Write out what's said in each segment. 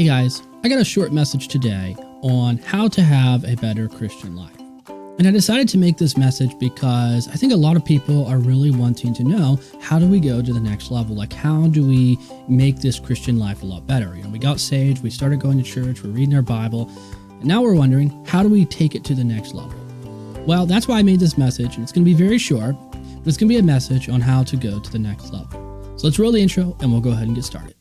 Hey guys, I got a short message today on how to have a better Christian life. And I decided to make this message because I think a lot of people are really wanting to know, how do we go to the next level? Like, how do we make this Christian life a lot better? You know, we got saved, we started going to church, we're reading our Bible, and now we're wondering, how do we take it to the next level? Well, that's why I made this message, and it's going to be very short, but it's going to be a message on how to go to the next level. So let's roll the intro, and we'll go ahead and get started.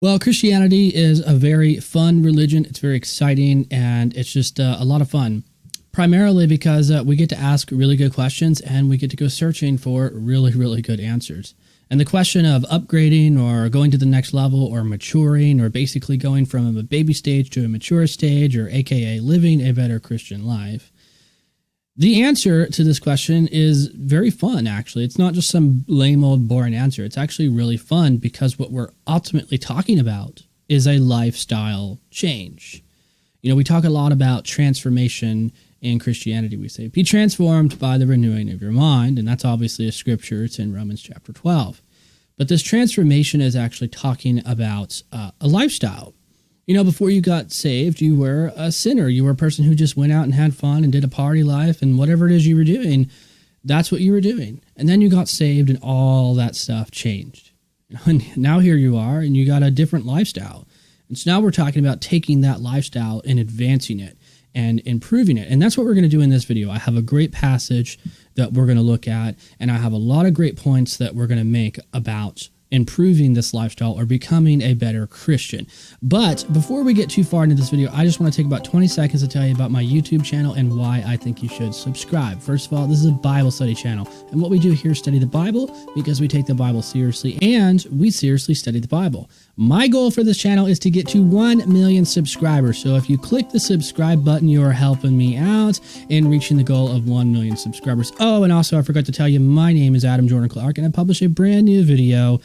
Well, Christianity is a very fun religion. It's very exciting, and it's just a lot of fun. Primarily because we get to ask really good questions, and we get to go searching for really, really good answers. And the question of upgrading or going to the next level or maturing or basically going from a baby stage to a mature stage, or AKA living a better Christian life, the answer to this question is very fun, actually. It's not just some lame old boring answer. It's actually really fun because what we're ultimately talking about is a lifestyle change. You know, we talk a lot about transformation in Christianity. We say, be transformed by the renewing of your mind, and that's obviously a scripture. It's in Romans chapter 12. But this transformation is actually talking about a lifestyle. You know, before you got saved, you were a sinner. You were a person who just went out and had fun and did a party life, and whatever it is you were doing, that's what you were doing. And then you got saved, and all that stuff changed. And now here you are, and you got a different lifestyle. And so now we're talking about taking that lifestyle and advancing it and improving it. And that's what we're going to do in this video. I have a great passage that we're going to look at, and I have a lot of great points that we're going to make about improving this lifestyle or becoming a better Christian. But before we get too far into this video, I just want to take about 20 seconds to tell you about my YouTube channel and why I think you should subscribe. First of all, this is a Bible study channel, and what we do here is study the Bible because we take the Bible seriously, and we seriously study the Bible. My goal for this channel is to get to 1 million subscribers. So if you click the subscribe button, you are helping me out in reaching the goal of 1 million subscribers. Oh, and also I forgot to tell you, my name is Adam Jordan Clark, and I publish a brand new video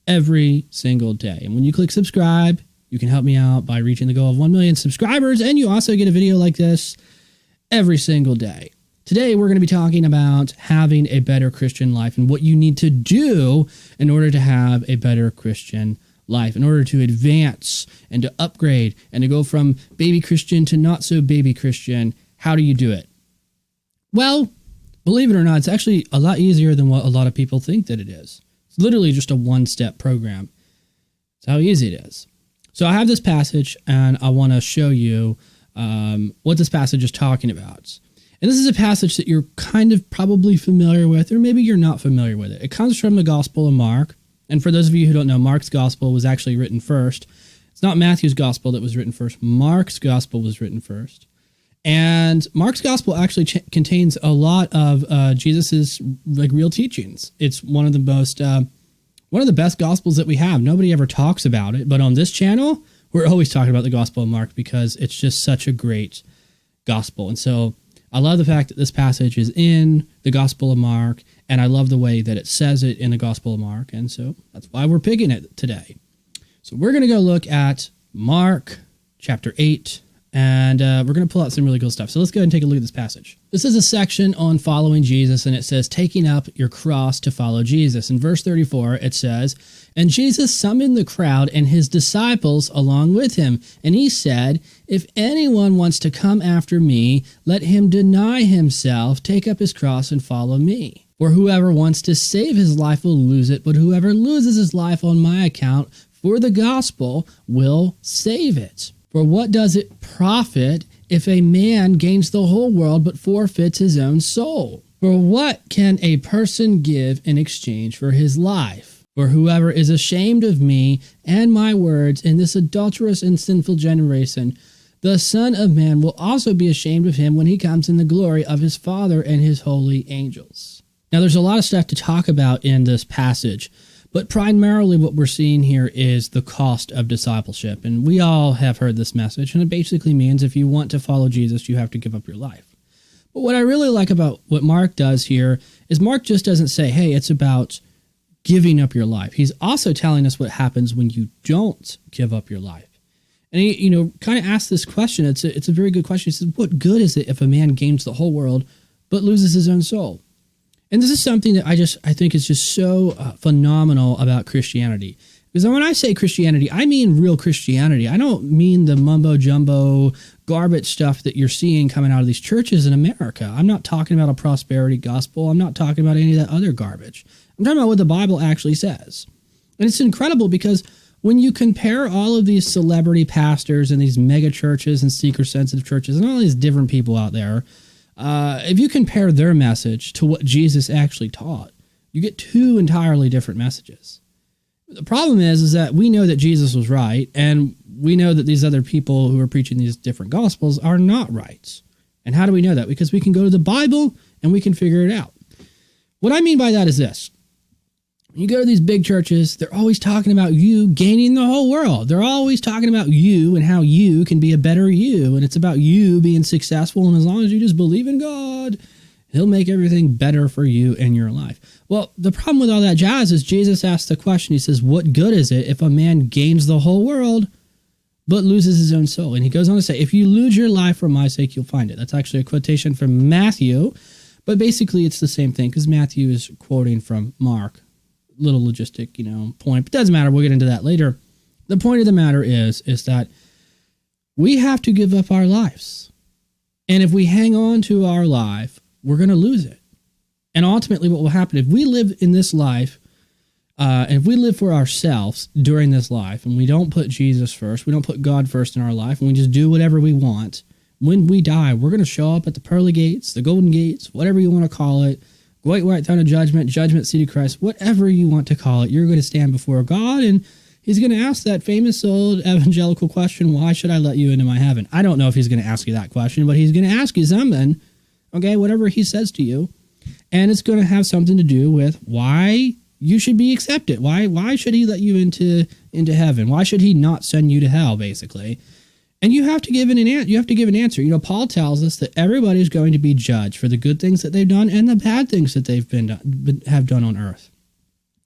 every single day. And when you click subscribe, you can help me out by reaching the goal of 1 million subscribers, and you also get a video like this every single day. Today, we're going to be talking about having a better Christian life and what you need to do in order to have a better Christian life, in order to advance and to upgrade and to go from baby Christian to not so baby Christian. How do you do it? Well, believe it or not, it's actually a lot easier than what a lot of people think that it is. It's literally just a one-step program. That's how easy it is. So I have this passage, and I want to show you what this passage is talking about. And this is a passage that you're kind of probably familiar with, or maybe you're not familiar with it. It comes from the Gospel of Mark. And for those of you who don't know, Mark's Gospel was actually written first. It's not Matthew's Gospel that was written first. Mark's Gospel was written first. And Mark's Gospel actually contains a lot of Jesus's real teachings. It's one of the best Gospels that we have. Nobody ever talks about it, but on this channel, we're always talking about the Gospel of Mark because it's just such a great Gospel. And so I love the fact that this passage is in the Gospel of Mark, and I love the way that it says it in the Gospel of Mark, and so that's why we're picking it today. So we're going to go look at Mark chapter 8, and we're going to pull out some really cool stuff. So let's go ahead and take a look at this passage. This is a section on following Jesus, and it says, taking up your cross to follow Jesus. In verse 34, it says, and Jesus summoned the crowd and his disciples along with him. And he said, if anyone wants to come after me, let him deny himself, take up his cross, and follow me. For whoever wants to save his life will lose it, but whoever loses his life on my account for the gospel will save it. For what does it profit if a man gains the whole world but forfeits his own soul? For what can a person give in exchange for his life? For whoever is ashamed of me and my words in this adulterous and sinful generation, the Son of Man will also be ashamed of him when he comes in the glory of his Father and his holy angels. Now, there's a lot of stuff to talk about in this passage, but primarily what we're seeing here is the cost of discipleship. And we all have heard this message, and it basically means if you want to follow Jesus, you have to give up your life. But what I really like about what Mark does here is Mark just doesn't say, hey, it's about giving up your life. He's also telling us what happens when you don't give up your life. And he, kind of asks this question. It's a very good question. He says, what good is it if a man gains the whole world but loses his own soul. And this is something that I think is just so phenomenal about Christianity. Because when I say Christianity, I mean real Christianity. I don't mean the mumbo-jumbo garbage stuff that you're seeing coming out of these churches in America. I'm not talking about a prosperity gospel. I'm not talking about any of that other garbage. I'm talking about what the Bible actually says. And it's incredible because when you compare all of these celebrity pastors and these mega churches and seeker-sensitive churches and all these different people out there, if you compare their message to what Jesus actually taught, you get two entirely different messages. The problem is that we know that Jesus was right, and we know that these other people who are preaching these different gospels are not right. And how do we know that? Because we can go to the Bible and we can figure it out. What I mean by that is this. When you go to these big churches, they're always talking about you gaining the whole world. They're always talking about you and how you can be a better you, and it's about you being successful, and as long as you just believe in God, He'll make everything better for you in your life. Well, the problem with all that jazz is Jesus asked the question. He says, what good is it if a man gains the whole world but loses his own soul? And he goes on to say, if you lose your life for my sake, you'll find it. That's actually a quotation from Matthew, but basically it's the same thing because Matthew is quoting from Mark. Little logistic, point, but doesn't matter. We'll get into that later. The point of the matter is that we have to give up our lives. And if we hang on to our life, we're going to lose it. And ultimately what will happen if we live in this life, and if we live for ourselves during this life, and we don't put Jesus first, we don't put God first in our life, and we just do whatever we want, when we die, we're going to show up at the pearly gates, the golden gates, whatever you want to call it, great white throne of judgment seat of Christ, whatever you want to call it. You're going to stand before God, and He's going to ask that famous old evangelical question, why should I let you into my heaven? I don't know if He's going to ask you that question, but He's going to ask you something, okay, whatever He says to you, and it's going to have something to do with why you should be accepted. Why should He let you into heaven? Why should He not send you to hell, basically? And you have to give an answer. Paul tells us that everybody's going to be judged for the good things that they've done and the bad things that they've have done on earth.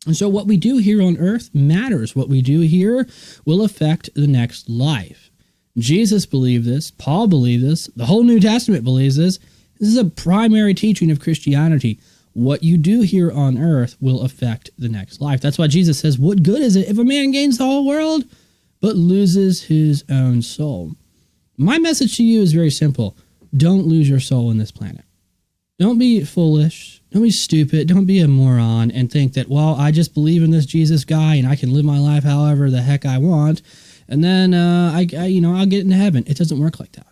And so what we do here on earth matters. What we do here will affect the next life. Jesus believed this. Paul believed this. The whole New Testament believes this. This is a primary teaching of Christianity. What you do here on earth will affect the next life. That's why Jesus says, what good is it if a man gains the whole world but loses his own soul? My message to you is very simple. Don't lose your soul in this planet. Don't be foolish. Don't be stupid. Don't be a moron and think that, well, I just believe in this Jesus guy and I can live my life however the heck I want, and then I'll get into heaven. It doesn't work like that.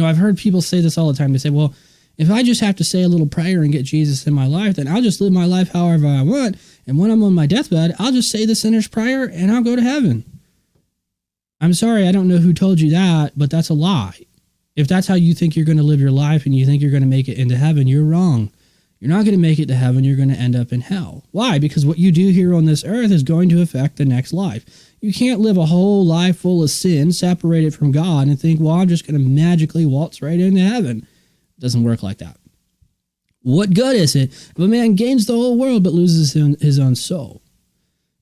I've heard people say this all the time. They say, well, if I just have to say a little prayer and get Jesus in my life, then I'll just live my life however I want, and when I'm on my deathbed, I'll just say the sinner's prayer and I'll go to heaven. I'm sorry, I don't know who told you that, but that's a lie. If that's how you think you're going to live your life and you think you're going to make it into heaven, you're wrong. You're not going to make it to heaven. You're going to end up in hell. Why? Because what you do here on this earth is going to affect the next life. You can't live a whole life full of sin, separated from God, and think, well, I'm just going to magically waltz right into heaven. It doesn't work like that. What good is it if a man gains the whole world but loses his own soul?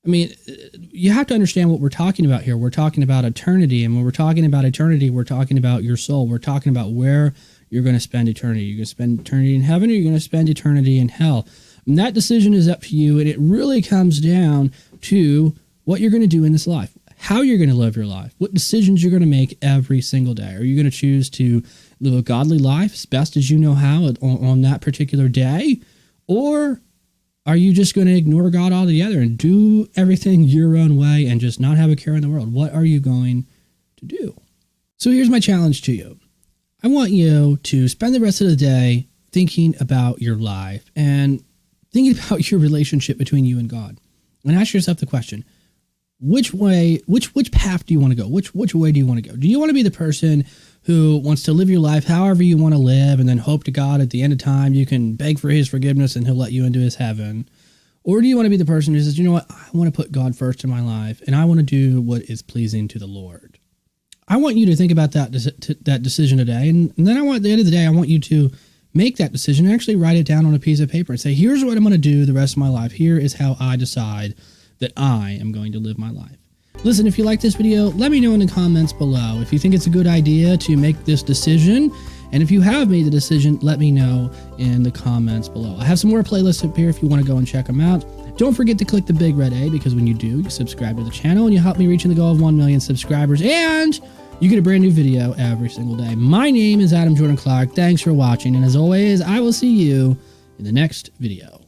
I mean, you have to understand what we're talking about here. We're talking about eternity, and when we're talking about eternity, we're talking about your soul. We're talking about where you're going to spend eternity. You're going to spend eternity in heaven, or you're going to spend eternity in hell. And that decision is up to you, and it really comes down to what you're going to do in this life, how you're going to live your life, what decisions you're going to make every single day. Are you going to choose to live a godly life as best as you know how on that particular day, or are you just going to ignore God altogether and do everything your own way and just not have a care in the world? What are you going to do? So here's my challenge to you. I want you to spend the rest of the day thinking about your life and thinking about your relationship between you and God. And ask yourself the question, which path do you want to go? Which way do you want to go? Do you want to be the person who wants to live your life however you want to live and then hope to God at the end of time you can beg for His forgiveness and He'll let you into His heaven? Or do you want to be the person who says, you know what, I want to put God first in my life and I want to do what is pleasing to the Lord? I want you to think about that decision today. And then at the end of the day, I want you to make that decision and actually write it down on a piece of paper and say, here's what I'm going to do the rest of my life. Here is how I decide that I am going to live my life. Listen, if you like this video, let me know in the comments below. If you think it's a good idea to make this decision And if you have made the decision, let me know in the comments below. I have some more playlists up here if you want to go and check them out. Don't forget to click the big red A, because when you do, you subscribe to the channel and you help me reaching the goal of 1 million subscribers, and you get a brand new video every single day. My name is Adam Jordan Clark. Thanks for watching, and as always, I will see you in the next video.